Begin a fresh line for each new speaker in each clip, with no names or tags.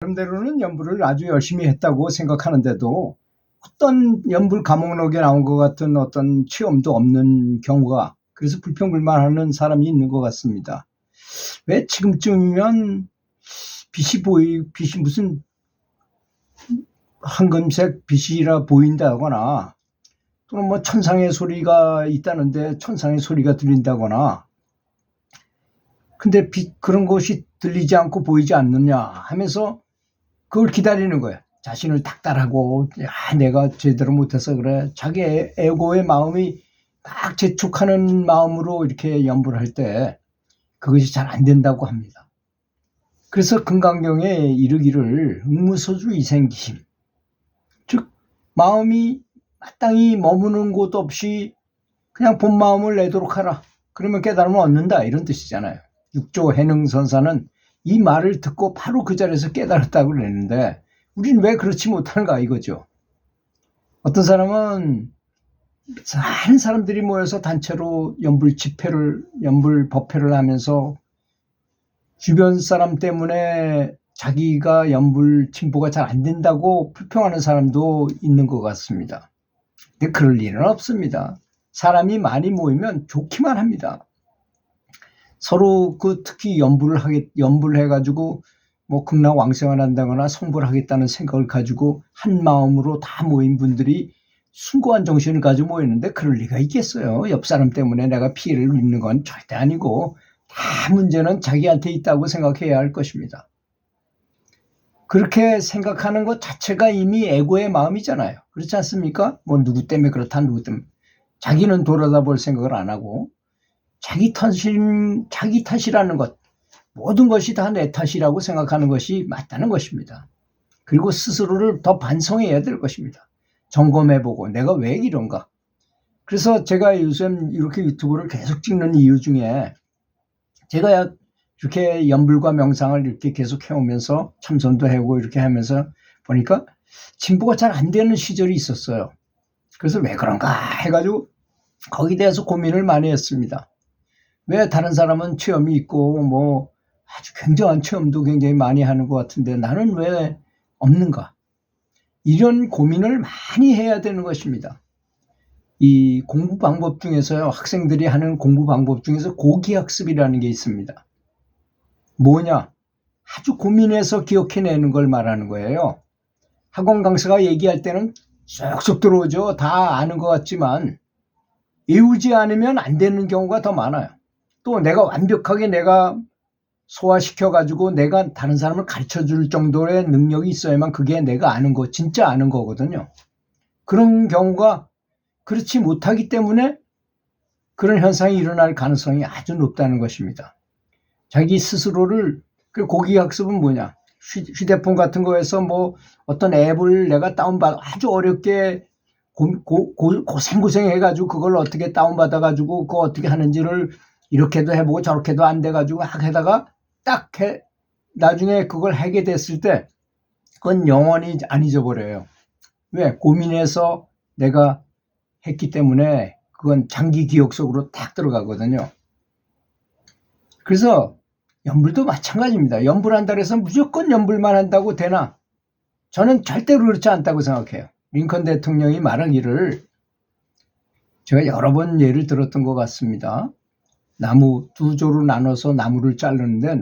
나름대로는 연불을 아주 열심히 했다고 생각하는데도 어떤 연불 감옥록에 나온 것 같은 어떤 체험도 없는 경우가, 그래서 불평불만하는 사람이 있는 것 같습니다. 왜 지금쯤이면 빛이 무슨 황금색 빛이라 보인다거나, 또는 뭐 천상의 소리가 있다는데 천상의 소리가 들린다거나, 근데 그런 것이 들리지 않고 보이지 않느냐 하면서 그걸 기다리는 거예요. 자신을 닥달하고, 내가 제대로 못해서 그래. 자기 에고의 마음이 막 재촉하는 마음으로 이렇게 연불할 때 그것이 잘 안 된다고 합니다. 그래서 금강경에 이르기를 응무소주 이생기심, 즉 마음이 마땅히 머무는 곳 없이 그냥 본 마음을 내도록 하라. 그러면 깨달음을 얻는다, 이런 뜻이잖아요. 육조 해능선사는 이 말을 듣고 바로 그 자리에서 깨달았다고 그랬는데 우리는 왜 그렇지 못하는가 이거죠. 어떤 사람은 많은 사람들이 모여서 단체로 연불 법회를 하면서 주변 사람 때문에 자기가 연불 진보가 잘 안 된다고 불평하는 사람도 있는 것 같습니다. 근데 그럴 일은 없습니다. 사람이 많이 모이면 좋기만 합니다. 서로 특히 연불을 해가지고 뭐 극락왕생을 한다거나 성불을 하겠다는 생각을 가지고 한 마음으로 다 모인 분들이 숭고한 정신을 가지고 모이는데 그럴 리가 있겠어요. 옆 사람 때문에 내가 피해를 입는 건 절대 아니고 다 문제는 자기한테 있다고 생각해야 할 것입니다. 그렇게 생각하는 것 자체가 이미 에고의 마음이잖아요. 그렇지 않습니까? 뭐 누구 때문에 그렇다, 누구 때문에. 자기는 돌아다 볼 생각을 안 하고 자기 탓이라는 것, 모든 것이 다 내 탓이라고 생각하는 것이 맞다는 것입니다. 그리고 스스로를 더 반성해야 될 것입니다. 점검해보고 내가 왜 이런가. 그래서 제가 요즘 이렇게 유튜브를 계속 찍는 이유 중에 제가 이렇게 연불과 명상을 이렇게 계속 해오면서 참선도 해오고 이렇게 하면서 보니까 진보가 잘 안 되는 시절이 있었어요. 그래서 왜 그런가 해가지고 거기에 대해서 고민을 많이 했습니다. 왜 다른 사람은 체험이 있고 뭐 아주 굉장한 체험도 굉장히 많이 하는 것 같은데 나는 왜 없는가? 이런 고민을 많이 해야 되는 것입니다. 이 공부 방법 중에서요, 학생들이 하는 공부 방법 중에서 고기학습이라는 게 있습니다. 뭐냐? 아주 고민해서 기억해내는 걸 말하는 거예요. 학원 강사가 얘기할 때는 쏙쏙 들어오죠. 다 아는 것 같지만 외우지 않으면 안 되는 경우가 더 많아요. 또 내가 완벽하게 내가 소화시켜가지고 내가 다른 사람을 가르쳐줄 정도의 능력이 있어야만 그게 내가 아는 거, 진짜 아는 거거든요. 그런 경우가 그렇지 못하기 때문에 그런 현상이 일어날 가능성이 아주 높다는 것입니다. 자기 스스로를, 그 고기학습은 뭐냐? 휴대폰 같은 거에서 뭐 어떤 앱을 내가 다운받아 아주 어렵게 고생고생 해가지고 그걸 어떻게 다운받아가지고 그거 어떻게 하는지를 이렇게도 해보고 저렇게도 안 돼가지고 막 하다가 나중에 그걸 하게 됐을 때 그건 영원히 안 잊어버려요. 왜? 고민해서 내가 했기 때문에 그건 장기 기억 속으로 딱 들어가거든요. 그래서 연불도 마찬가지입니다. 연불한다고 해서 무조건 연불만 한다고 되나? 저는 절대로 그렇지 않다고 생각해요. 링컨 대통령이 말하기를 제가 여러 번 예를 들었던 것 같습니다. 나무 두 조로 나눠서 나무를 자르는데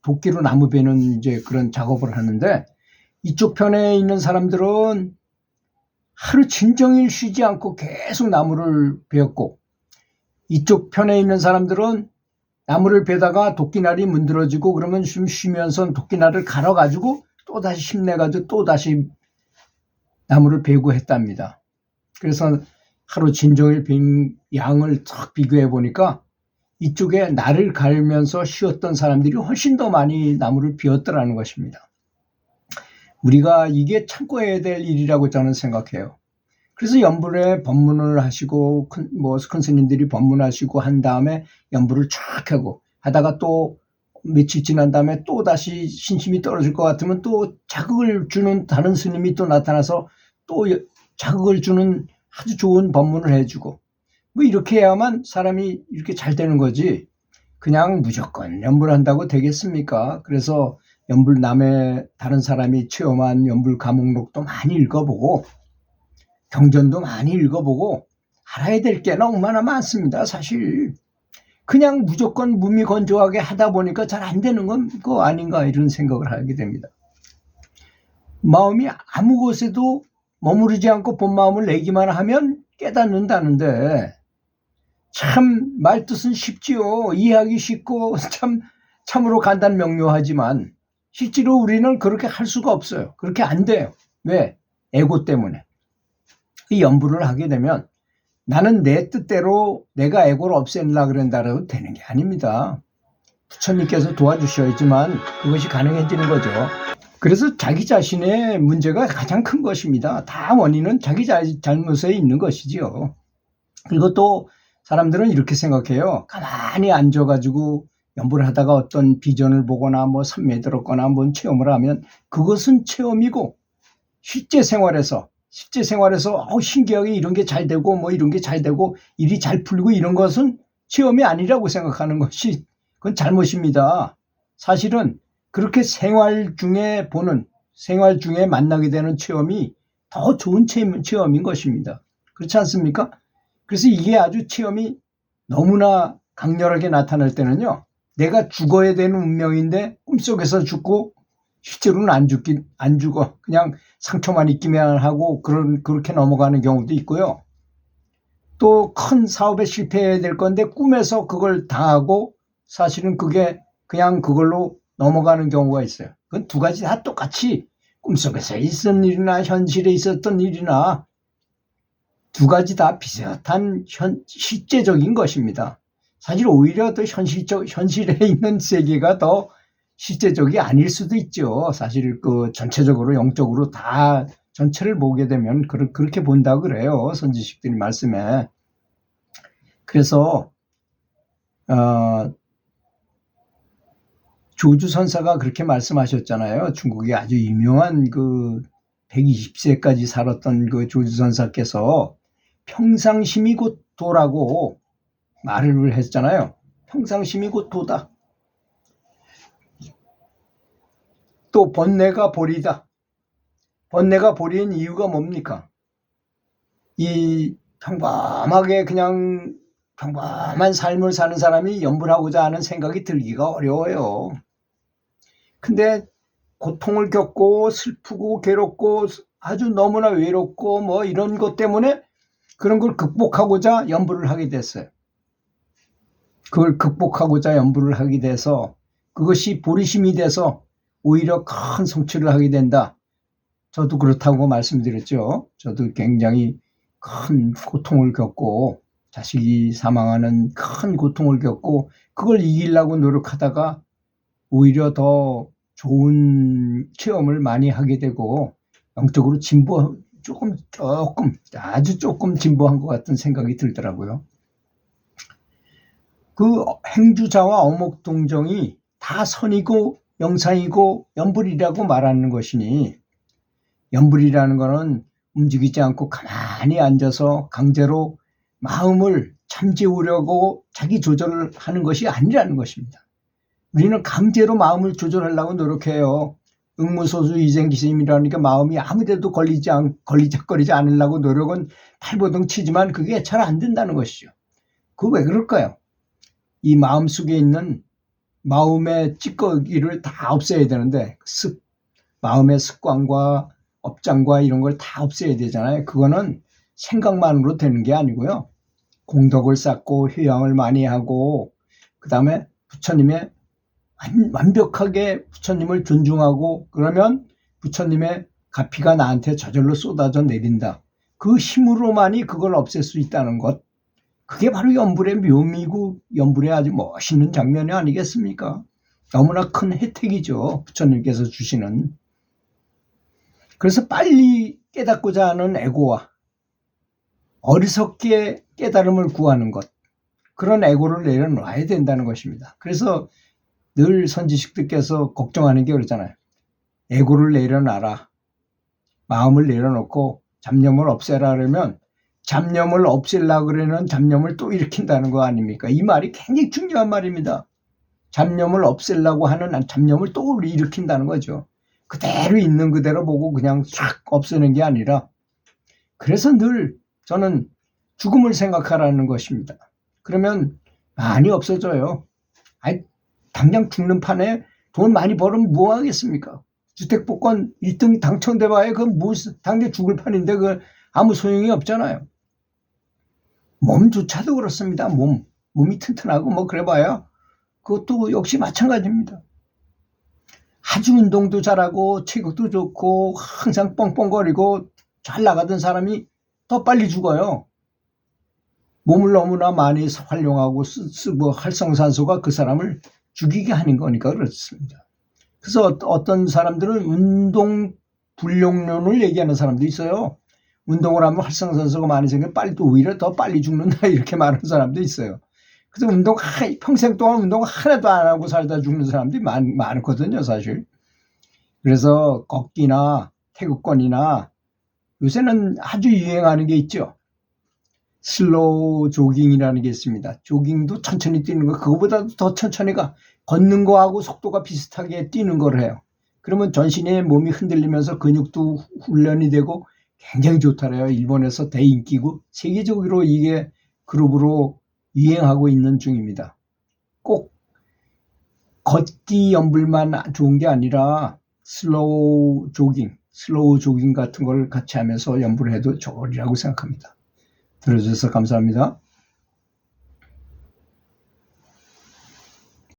도끼로 나무 베는 이제 그런 작업을 하는데 이쪽 편에 있는 사람들은 하루 진정일 쉬지 않고 계속 나무를 베었고 이쪽 편에 있는 사람들은 나무를 베다가 도끼날이 문드러지고 그러면 좀 쉬면서 도끼날을 갈아가지고 또다시 힘내가지고 또다시 나무를 베고 했답니다. 그래서 하루 진정일 빈 양을 탁 비교해 보니까 이쪽에 날을 갈면서 쉬었던 사람들이 훨씬 더 많이 나무를 비웠더라는 것입니다. 우리가 이게 참고해야 될 일이라고 저는 생각해요. 그래서 연불에 법문을 하시고 큰 스님들이 법문하시고 한 다음에 연불을 쫙 하고 하다가 또 며칠 지난 다음에 또 다시 신심이 떨어질 것 같으면 또 자극을 주는 다른 스님이 또 나타나서 또 자극을 주는 아주 좋은 법문을 해주고 뭐 이렇게 해야만 사람이 이렇게 잘 되는 거지 그냥 무조건 연불한다고 되겠습니까? 그래서 남의 다른 사람이 체험한 연불 과목록도 많이 읽어보고 경전도 많이 읽어보고 알아야 될 게 너무나 많습니다. 사실 그냥 무조건 무미건조하게 하다 보니까 잘 안 되는 건 그거 아닌가 이런 생각을 하게 됩니다. 마음이 아무 곳에도 머무르지 않고 본 마음을 내기만 하면 깨닫는다는데 참 말뜻은 쉽지요. 이해하기 쉽고 참으로 간단 명료하지만 실제로 우리는 그렇게 할 수가 없어요. 그렇게 안 돼요. 왜? 에고 때문에. 이 연불을 하게 되면 나는 내 뜻대로 내가 에고를 없애려고 그런다고 되는 게 아닙니다. 부처님께서 도와주셔야지만 그것이 가능해지는 거죠. 그래서 자기 자신의 문제가 가장 큰 것입니다. 다 원인은 자기 잘못에 있는 것이지요. 그리고 또 사람들은 이렇게 생각해요. 가만히 앉아가지고 연불을 하다가 어떤 비전을 보거나 뭐 선미에 들었거나 뭔 체험을 하면 그것은 체험이고 실제 생활에서 신기하게 이런 게 잘 되고 뭐 이런 게 잘 되고 일이 잘 풀리고 이런 것은 체험이 아니라고 생각하는 것이 그건 잘못입니다. 사실은 그렇게 생활 중에 만나게 되는 체험이 더 좋은 체험인 것입니다. 그렇지 않습니까? 그래서 이게 아주 체험이 너무나 강렬하게 나타날 때는요. 내가 죽어야 되는 운명인데 꿈속에서 죽고 실제로는 안 죽어. 그냥 상처만 있기만 하고 그렇게 넘어가는 경우도 있고요. 또 큰 사업에 실패해야 될 건데 꿈에서 그걸 당하고 사실은 그게 그냥 그걸로 넘어가는 경우가 있어요. 그건 두 가지 다 똑같이 꿈속에서 있었던 일이나 현실에 있었던 일이나 두 가지 다 비슷한 실제적인 것입니다. 사실 오히려 더 현실에 있는 세계가 더 실제적이 아닐 수도 있죠. 사실 그 전체적으로 영적으로 다 전체를 보게 되면 그렇게 본다고 그래요. 선지식들이 말씀에. 그래서 조주선사가 그렇게 말씀하셨잖아요. 중국의 아주 유명한 그 120세까지 살았던 그 조주선사께서 평상심이 곧 도라고 말을 했잖아요. 평상심이 곧 도다. 또 번뇌가 보리다. 번뇌가 보리인 이유가 뭡니까? 이 평범하게 그냥 평범한 삶을 사는 사람이 연불하고자 하는 생각이 들기가 어려워요. 근데 고통을 겪고 슬프고 괴롭고 아주 너무나 외롭고 뭐 이런 것 때문에 그런 걸 극복하고자 연불을 하게 됐어요. 그걸 극복하고자 연불을 하게 돼서 그것이 보리심이 돼서 오히려 큰 성취를 하게 된다. 저도 그렇다고 말씀드렸죠. 저도 굉장히 큰 고통을 겪고 자식이 사망하는 큰 고통을 겪고 그걸 이기려고 노력하다가 오히려 더 좋은 체험을 많이 하게 되고 영적으로 아주 조금 진보한 것 같은 생각이 들더라고요. 그 행주자와 어목동정이 다 선이고 영상이고 연불이라고 말하는 것이니 연불이라는 것은 움직이지 않고 가만히 앉아서 강제로 마음을 잠재우려고 자기 조절을 하는 것이 아니라는 것입니다. 우리는 강제로 마음을 조절하려고 노력해요. 응무소수 이생기심이라니까 마음이 아무데도 걸리적거리지 않으려고 노력은 팔보등 치지만 그게 잘 안 된다는 것이죠. 그거 왜 그럴까요? 이 마음 속에 있는 마음의 찌꺼기를 다 없애야 되는데 마음의 습관과 업장과 이런 걸 다 없애야 되잖아요. 그거는 생각만으로 되는 게 아니고요. 공덕을 쌓고 휴양을 많이 하고 그 다음에 부처님의 완벽하게 부처님을 존중하고 그러면 부처님의 가피가 나한테 저절로 쏟아져 내린다. 그 힘으로만이 그걸 없앨 수 있다는 것. 그게 바로 연불의 묘미고 연불의 아주 멋있는 장면이 아니겠습니까? 너무나 큰 혜택이죠. 부처님께서 주시는. 그래서 빨리 깨닫고자 하는 에고와 어리석게 깨달음을 구하는 것. 그런 에고를 내려놔야 된다는 것입니다. 그래서 늘 선지식들께서 걱정하는 게 그러잖아요. 에고를 내려놔라. 마음을 내려놓고 잡념을 없애라 그러면 잡념을 없애려고 그러는 잡념을 또 일으킨다는 거 아닙니까? 이 말이 굉장히 중요한 말입니다. 잡념을 없애려고 하는 잡념을 또 일으킨다는 거죠. 그대로 있는 그대로 보고 그냥 싹 없애는 게 아니라, 그래서 늘 저는 죽음을 생각하라는 것입니다. 그러면 많이 없어져요. 아니, 당장 죽는 판에 돈 많이 벌으면 뭐 하겠습니까? 주택복권 1등 당첨돼 봐야 그 무슨 당장 죽을 판인데 그 아무 소용이 없잖아요. 몸조차도 그렇습니다. 몸이 튼튼하고 뭐 그래 봐야 그것도 역시 마찬가지입니다. 아주 운동도 잘하고 체격도 좋고 항상 뻥뻥거리고 잘 나가던 사람이 더 빨리 죽어요. 몸을 너무나 많이 활용하고 쓰고 활성산소가 그 사람을 죽이게 하는 거니까 그렇습니다. 그래서 어떤 사람들은 운동 불용론을 얘기하는 사람도 있어요. 운동을 하면 활성산소가 많이 생기면 오히려 더 빨리 죽는다 이렇게 말하는 사람도 있어요. 그래서 평생 동안 운동 하나도 안 하고 살다 죽는 사람들이 많거든요, 사실. 그래서 걷기나 태극권이나 요새는 아주 유행하는 게 있죠. 슬로우 조깅이라는 게 있습니다. 조깅도 천천히 뛰는 거, 그거보다도 더 천천히 걷는 거하고 속도가 비슷하게 뛰는 걸 해요. 그러면 전신의 몸이 흔들리면서 근육도 훈련이 되고 굉장히 좋더래요. 일본에서 대인기고 세계적으로 이게 그룹으로 유행하고 있는 중입니다. 꼭 걷기 연불만 좋은 게 아니라 슬로우 조깅 같은 걸 같이 하면서 연불을 해도 좋으리라고 생각합니다. 들어주셔서 감사합니다.